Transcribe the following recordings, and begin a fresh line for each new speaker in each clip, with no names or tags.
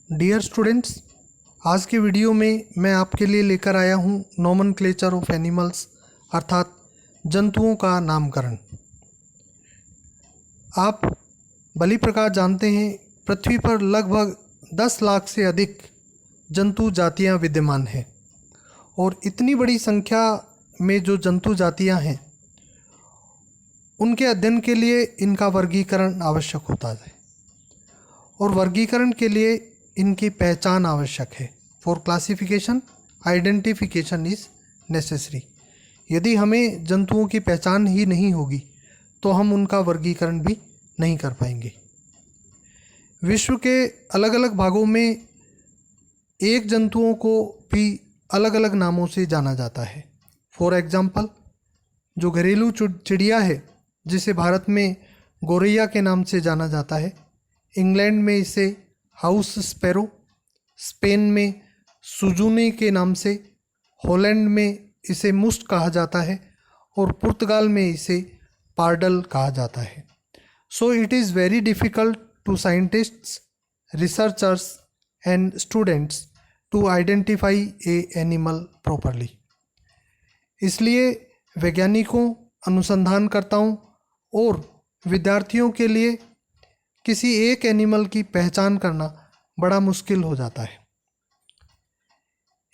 Dear students, आज के video में मैं आपके लिए लेकर आया हूँ नोमेनक्लेचर ऑफ एनिमल्स अर्थात जंतुओं का नामकरण। आप भली प्रकार जानते हैं पृथ्वी पर लगभग 10 लाख से अधिक जंतु जातियाँ विद्यमान हैं और इतनी बड़ी संख्या में जो जंतु जातियाँ हैं उनके अध्ययन के लिए इनका वर्गीकरण आवश्यक होता है और वर्गीकरण के लिए इनकी पहचान आवश्यक है। For classification identification is necessary. यदि हमें जंतुओं की पहचान ही नहीं होगी तो हम उनका वर्गीकरण भी नहीं कर पाएंगे। विश्व के अलग अलग भागों में एक जंतुओं को भी अलग अलग नामों से जाना जाता है। फॉर एग्जाम्पल, जो घरेलू चिड़िया है जिसे भारत में गोरैया के नाम से जाना जाता है, इंग्लैंड में इसे हाउस स्पैरो, स्पेन में सुजुनी के नाम से, हॉलैंड में इसे मुस्ट कहा जाता है और पुर्तगाल में इसे पार्डल कहा जाता है। So it is very difficult to scientists, researchers and students to identify a animal properly. इसलिए वैज्ञानिकों, अनुसंधानकर्ताओं और विद्यार्थियों के लिए किसी एक एनिमल की पहचान करना बड़ा मुश्किल हो जाता है।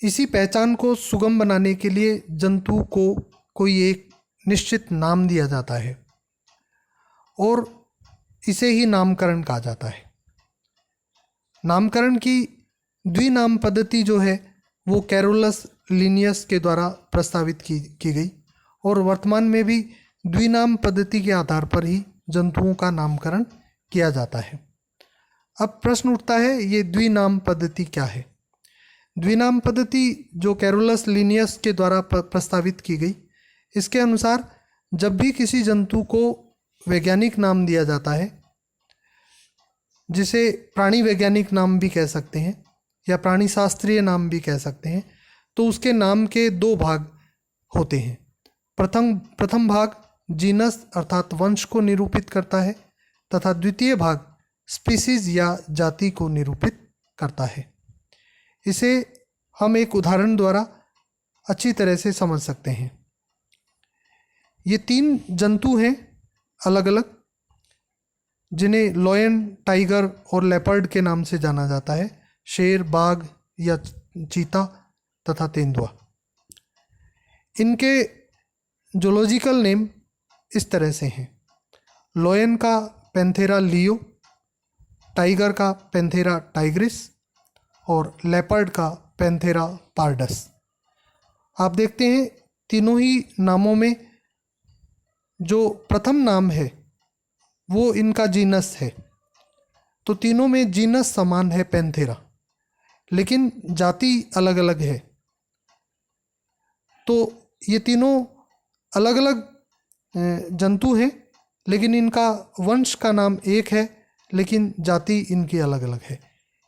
इसी पहचान को सुगम बनाने के लिए जंतु को कोई एक निश्चित नाम दिया जाता है और इसे ही नामकरण कहा जाता है। नामकरण की द्विनाम पद्धति जो है वो कैरोलस लिनियस के द्वारा प्रस्तावित की गई और वर्तमान में भी द्विनाम पद्धति के आधार पर ही जंतुओं का नामकरण किया जाता है। अब प्रश्न उठता है, ये द्विनाम पद्धति क्या है? द्विनाम पद्धति जो कैरोलस लिनियस के द्वारा प्रस्तावित की गई, इसके अनुसार जब भी किसी जंतु को वैज्ञानिक नाम दिया जाता है, जिसे प्राणी वैज्ञानिक नाम भी कह सकते हैं या प्राणी शास्त्रीय नाम भी कह सकते हैं, तो उसके नाम के दो भाग होते हैं। प्रथम भाग जीनस अर्थात वंश को निरूपित करता है तथा द्वितीय भाग स्पीसीज या जाति को निरूपित करता है। इसे हम एक उदाहरण द्वारा अच्छी तरह से समझ सकते हैं। ये 3 जंतु हैं अलग अलग, जिन्हें लॉयन, टाइगर और लेपर्ड के नाम से जाना जाता है। शेर, बाघ या चीता तथा तेंदुआ। इनके जूलॉजिकल नेम इस तरह से हैं। लॉयन का पैंथेरा लियो, टाइगर का पैंथेरा टाइग्रिस और लेपर्ड का पैंथेरा पार्डस। आप देखते हैं तीनों ही नामों में जो प्रथम नाम है वो इनका जीनस है, तो तीनों में जीनस समान है पैंथेरा, लेकिन जाति अलग अलग है। तो ये तीनों अलग अलग जंतु हैं, लेकिन इनका वंश का नाम एक है, लेकिन जाति इनकी अलग अलग है।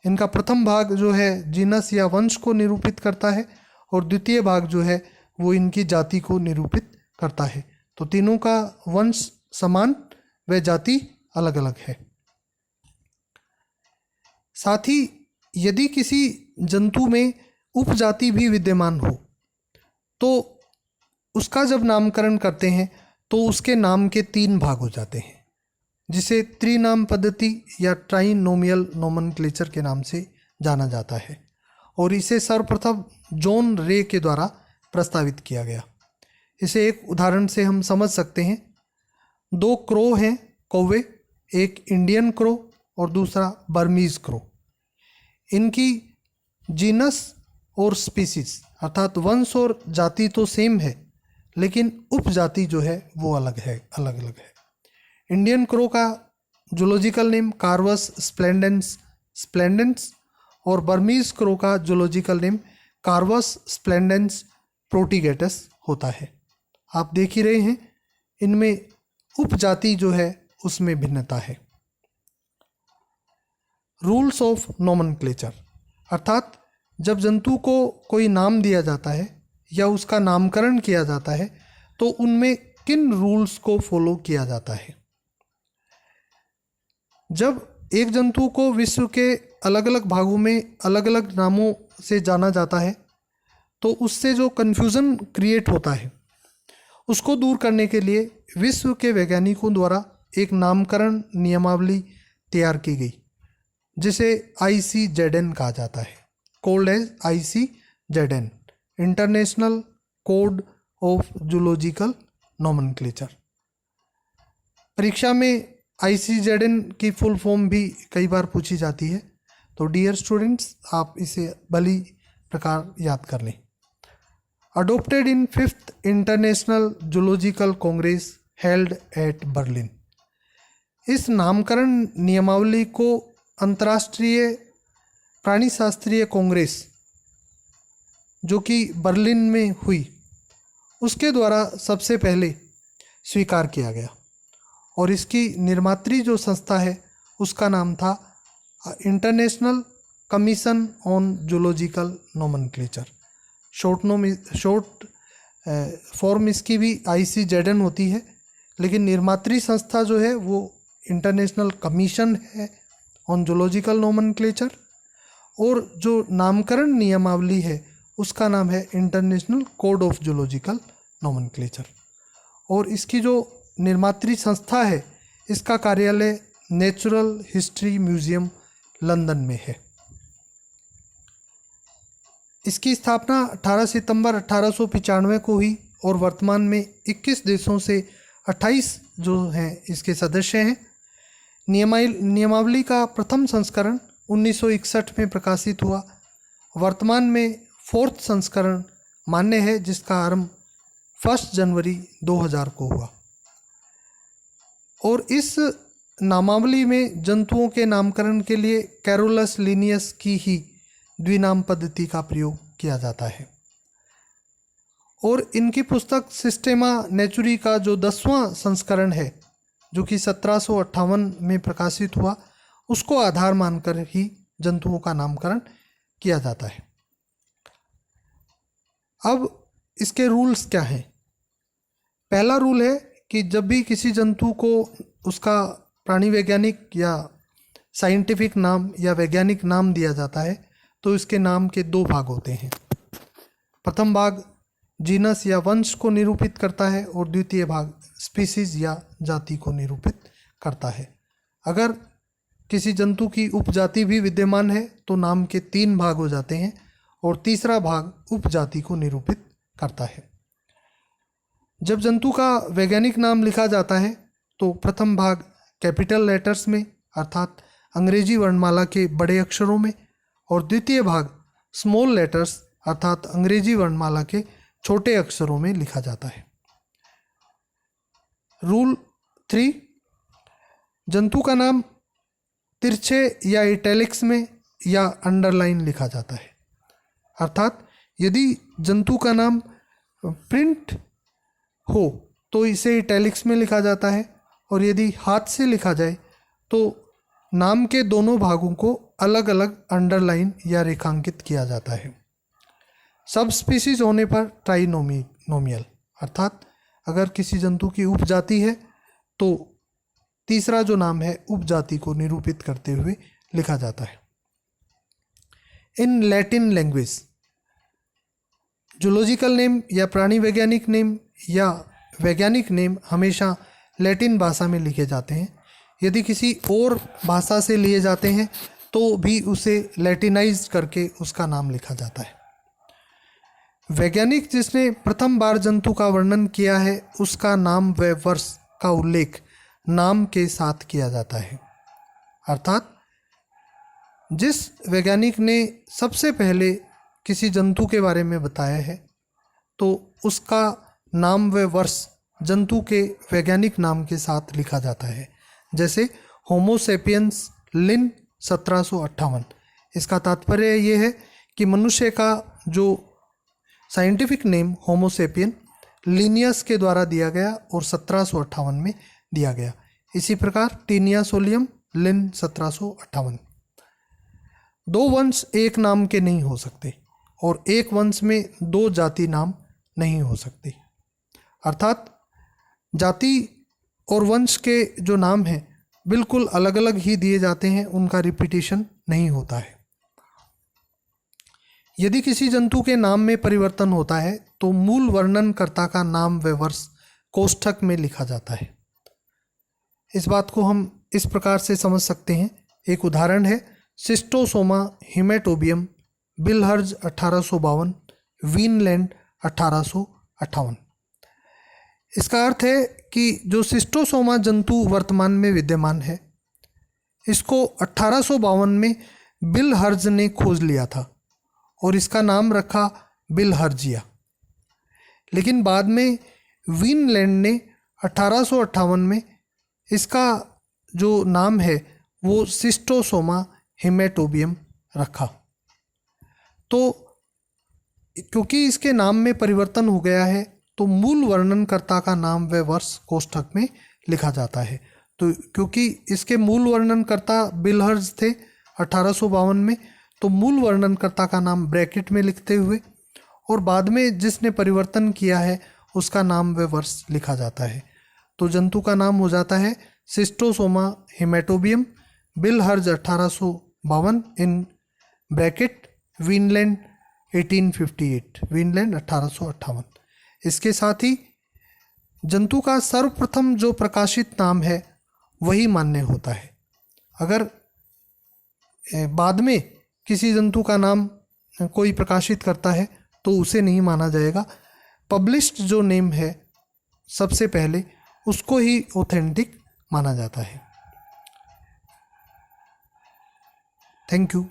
इनका प्रथम भाग जो है जीनस या वंश को निरूपित करता है और द्वितीय भाग जो है वो इनकी जाति को निरूपित करता है। तो तीनों का वंश समान व जाति अलग अलग है। साथ ही यदि किसी जंतु में उपजाति भी विद्यमान हो तो उसका जब नामकरण करते हैं तो उसके नाम के 3 भाग हो जाते हैं, जिसे त्रिनाम पद्धति या ट्राइनोमियल नोमेनक्लेचर के नाम से जाना जाता है और इसे सर्वप्रथम जॉन रे के द्वारा प्रस्तावित किया गया। इसे एक उदाहरण से हम समझ सकते हैं। 2 क्रो हैं, कौवे, एक इंडियन क्रो और दूसरा बर्मीज क्रो। इनकी जीनस और स्पीसीज अर्थात वंश और जाति तो सेम है, लेकिन उपजाति जो है वो अलग अलग है। इंडियन क्रो का जूलॉजिकल नेम कार्वस स्प्लेंडेंस और बर्मीज क्रो का जूलॉजिकल नेम कार्वस स्प्लेंडेंस प्रोटिगेटस होता है। आप देख ही रहे हैं इनमें उपजाति जो है उसमें भिन्नता है। रूल्स ऑफ नोमेनक्लेचर अर्थात जब जंतु को कोई नाम दिया जाता है या उसका नामकरण किया जाता है तो उनमें किन रूल्स को फॉलो किया जाता है। जब एक जंतु को विश्व के अलग अलग भागों में अलग अलग नामों से जाना जाता है, तो उससे जो कन्फ्यूज़न क्रिएट होता है उसको दूर करने के लिए विश्व के वैज्ञानिकों द्वारा एक नामकरण नियमावली तैयार की गई, जिसे ICZN कहा जाता है, called as ICZN, international code of zoological nomenclature. परीक्षा में ICZN की फुल फॉर्म भी कई बार पूछी जाती है, तो डियर स्टूडेंट्स आप इसे भली प्रकार याद कर लें। Adopted in 5th international zoological Congress held at Berlin. इस नामकरण नियमावली को अंतर्राष्ट्रीय प्राणीशास्त्रीय कांग्रेस जो कि बर्लिन में हुई उसके द्वारा सबसे पहले स्वीकार किया गया, और इसकी निर्मात्री जो संस्था है उसका नाम था international commission on zoological nomenclature. Short form इसकी भी ICZN होती है, लेकिन निर्मात्री संस्था जो है वो इंटरनेशनल कमीशन है ऑन जूलॉजिकल नोमेनक्लेचर, और जो नामकरण नियमावली है उसका नाम है international code of zoological nomenclature. और इसकी जो निर्मात्री संस्था है इसका कार्यालय नेचुरल हिस्ट्री म्यूजियम लंदन में है। इसकी स्थापना 18 सितंबर 1895 को हुई, और वर्तमान में 21 देशों से 28 जो हैं इसके सदस्य हैं। नियमावली का प्रथम संस्करण 1961 में प्रकाशित हुआ। वर्तमान में 4th संस्करण मान्य है, जिसका आरंभ 1 जनवरी 2000 को हुआ। और इस नामावली में जंतुओं के नामकरण के लिए कैरोलस लिनियस की ही द्विनाम पद्धति का प्रयोग किया जाता है। और इनकी पुस्तक सिस्टेमा नेचुरी का जो 10वां संस्करण है, जो कि 1758 में प्रकाशित हुआ, उसको आधार मानकर ही जंतुओं का नामकरण किया जाता है। अब इसके रूल्स क्या हैं? पहला रूल है कि जब भी किसी जंतु को उसका प्राणी वैज्ञानिक या साइंटिफिक नाम या वैज्ञानिक नाम दिया जाता है तो इसके नाम के 2 भाग होते हैं। प्रथम भाग जीनस या वंश को निरूपित करता है, और द्वितीय भाग स्पीसीज या जाति को निरूपित करता है। अगर किसी जंतु की उपजाति भी विद्यमान है तो नाम के 3 भाग हो जाते हैं, और तीसरा भाग उपजाति को निरूपित करता है। जब जंतु का वैज्ञानिक नाम लिखा जाता है तो प्रथम भाग कैपिटल लेटर्स में अर्थात अंग्रेजी वर्णमाला के बड़े अक्षरों में, और द्वितीय भाग स्मॉल लेटर्स अर्थात अंग्रेजी वर्णमाला के छोटे अक्षरों में लिखा जाता है। रूल 3, जंतु का नाम तिरछे या इटैलिक्स में या अंडरलाइन लिखा जाता है। अर्थात यदि जंतु का नाम प्रिंट हो तो इसे इटैलिक्स में लिखा जाता है, और यदि हाथ से लिखा जाए तो नाम के दोनों भागों को अलग अलग अंडरलाइन या रेखांकित किया जाता है। सब स्पीसीज होने पर ट्राइनोमियल, अर्थात अगर किसी जंतु की उपजाति है तो तीसरा जो नाम है उपजाति को निरूपित करते हुए लिखा जाता है। In Latin language, zoological name या प्राणी वैज्ञानिक नेम या वैज्ञानिक नेम हमेशा लैटिन भाषा में लिखे जाते हैं। यदि किसी और भाषा से लिए जाते हैं तो भी उसे लैटिनाइज करके उसका नाम लिखा जाता है। वैज्ञानिक जिसने प्रथम बार जंतु का वर्णन किया है उसका नाम व वर्ष का उल्लेख नाम के साथ किया जाता है। अर्थात जिस वैज्ञानिक ने सबसे पहले किसी जंतु के बारे में बताया है तो उसका नाम व वर्ष जंतु के वैज्ञानिक नाम के साथ लिखा जाता है। जैसे होमो सेपियंस लिन 1758। इसका तात्पर्य ये है कि मनुष्य का जो साइंटिफिक नेम होमो सेपियन लिनियस के द्वारा दिया गया और 1758 में दिया गया। इसी प्रकार टीनिया सोलियम लिन 1758। 2 वंश एक नाम के नहीं हो सकते और एक वंश में 2 जाति नाम नहीं हो सकते। अर्थात जाति और वंश के जो नाम हैं बिल्कुल अलग अलग ही दिए जाते हैं, उनका रिपीटेशन नहीं होता है। यदि किसी जंतु के नाम में परिवर्तन होता है तो मूल वर्णनकर्ता का नाम व वर्ष कोष्ठक में लिखा जाता है। इस बात को हम इस प्रकार से समझ सकते हैं। एक उदाहरण है शिस्टोसोमा हिमेटोबियम, बिलहर्ज 1852, वीनलैंड 1858। इसका अर्थ है कि जो शिस्टोसोमा जंतु वर्तमान में विद्यमान है, इसको 1852 में बिलहर्ज ने खोज लिया था और इसका नाम रखा बिलहर्जिया। लेकिन बाद में वीनलैंड ने 1858 में इसका जो नाम है वो शिस्टोसोमा हिमेटोबियम रखा। तो क्योंकि इसके नाम में परिवर्तन हो गया है तो मूल वर्णनकर्ता का नाम व वर्ष कोष्ठक में लिखा जाता है। तो क्योंकि इसके मूल वर्णनकर्ता बिलहर्ज थे 1852 में, तो मूल वर्णनकर्ता का नाम ब्रैकेट में लिखते हुए और बाद में जिसने परिवर्तन किया है उसका नाम व वर्ष लिखा जाता है। तो जंतु का नाम हो जाता है शिस्टोसोमा हिमेटोबियम, बिलहर्ज 1852 इन ब्रैकेट वीनलैंड 1858, वीनलैंड 1858। इसके साथ ही जंतु का सर्वप्रथम जो प्रकाशित नाम है वही मान्य होता है। अगर बाद में किसी जंतु का नाम कोई प्रकाशित करता है तो उसे नहीं माना जाएगा। पब्लिश्ड जो नेम है सबसे पहले उसको ही ऑथेंटिक माना जाता है। Thank you.